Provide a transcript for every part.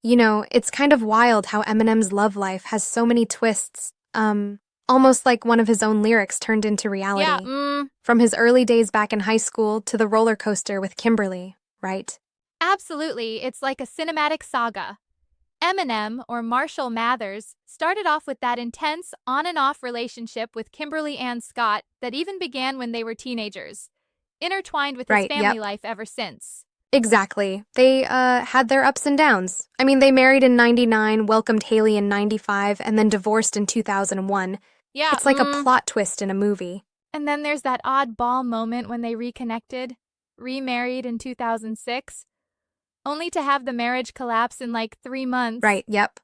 You know, it's kind of wild how Eminem's love life has so many twists, almost like one of his own lyrics turned into Yeah, reality. From his early days back in high school to the roller coaster with Kimberly, right? absolutely. It's like a cinematic saga. Eminem, or Marshall Mathers, started off with that intense on and off relationship with Kimberly Ann Scott that even began when they were teenagers, intertwined with his Right, family yep. life ever since. Exactly. They, had their ups and downs. I mean, they married in 99, welcomed Hailie in 95, and then divorced in 2001. Yeah, It's like a plot twist in a movie. and then there's that oddball moment when they reconnected, remarried in 2006, only to have the marriage collapse in like 3 months. Right, yep.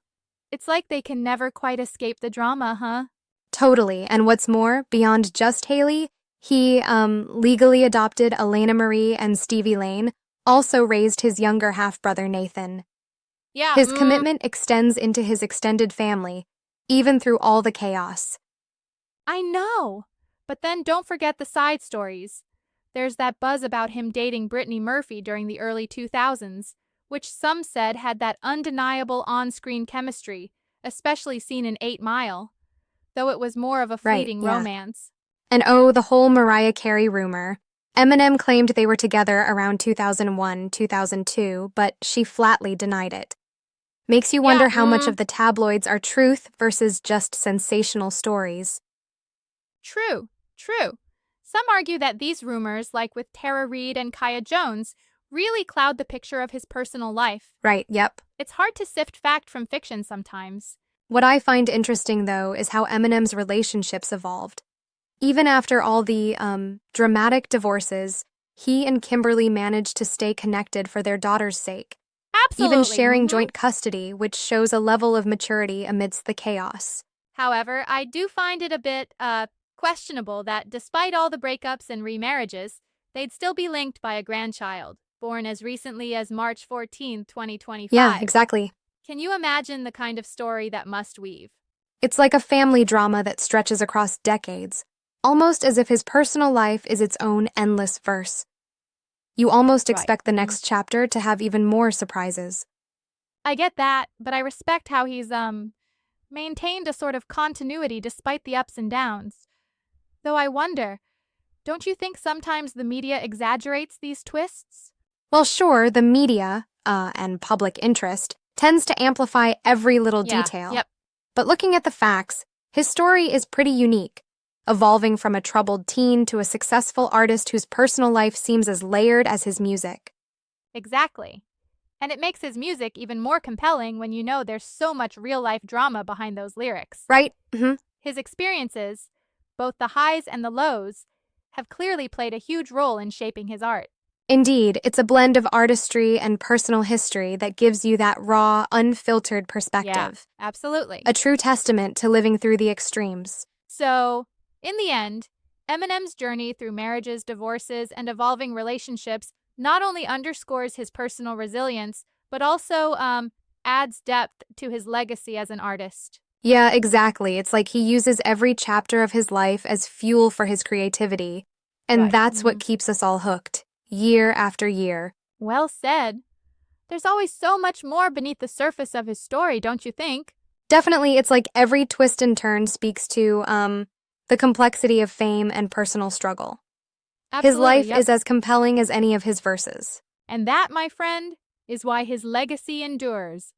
It's like they can never quite escape the drama, huh? Totally. And what's more, beyond just Hailie, he, legally adopted Alaina Marie and Stevie Laine, also raised his younger half-brother Nathan. Yeah, His commitment extends into his extended family, even through all the chaos. I know. But then don't forget the side stories. There's that buzz about him dating Brittany Murphy during the early 2000s, which some said had that undeniable on-screen chemistry, especially seen in 8 Mile, though it was more of a Right, fleeting yeah. romance. And oh, the whole Mariah Carey rumor. Eminem claimed they were together around 2001, 2002, but she flatly denied it. Makes you Yeah, wonder how much of the tabloids are truth versus just sensational stories. true, true. Some argue that these rumors, like with Tara Reid and Kaya Jones, really cloud the picture of his personal life. Right, yep. It's hard to sift fact from fiction sometimes. What I find interesting, though, is how Eminem's relationships evolved. Even after all the, dramatic divorces, he and Kimberly managed to stay connected for their daughter's sake, even Absolutely. sharing joint custody, which shows a level of maturity amidst the chaos. However, I do find it a bit questionable that despite all the breakups and remarriages, they'd still be linked by a grandchild, born as recently as March 14, Yeah, 2025. exactly. Can you imagine the kind of story that must weave? It's like a family drama that stretches across decades, almost as if his personal life is its own endless verse. You almost Right. expect the next chapter to have even more surprises. I get that, but I respect how he's maintained a sort of continuity despite the ups and downs. Though I wonder, don't you think sometimes the media exaggerates these twists? Well, sure, the media, and public interest, tends to amplify every little Yeah, detail. yep. But looking at the facts, his story is pretty unique, evolving from a troubled teen to a successful artist whose personal life seems as layered as his music. Exactly. And it makes his music even more compelling when you know there's so much real life drama behind those lyrics. Right? Mm-hmm. His experiences, both the highs and the lows, have clearly played a huge role in shaping his art. Indeed, it's a blend of artistry and personal history that gives you that raw, unfiltered Yeah, perspective. absolutely. A true testament to living through the extremes. So, in the end, Eminem's journey through marriages, divorces, and evolving relationships not only underscores his personal resilience, but also adds depth to his legacy as an artist. Yeah, exactly. It's like he uses every chapter of his life as fuel for his creativity. And Right. that's what keeps us all hooked, year after year. Well said. There's always so much more beneath the surface of his story, don't you think? Definitely, it's like every twist and turn speaks to, the complexity of fame and personal struggle. His Absolutely, life yep. is as compelling as any of his verses. And that, my friend, is why his legacy endures.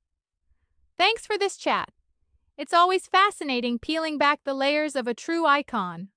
Thanks for this chat. It's always fascinating peeling back the layers of a true icon.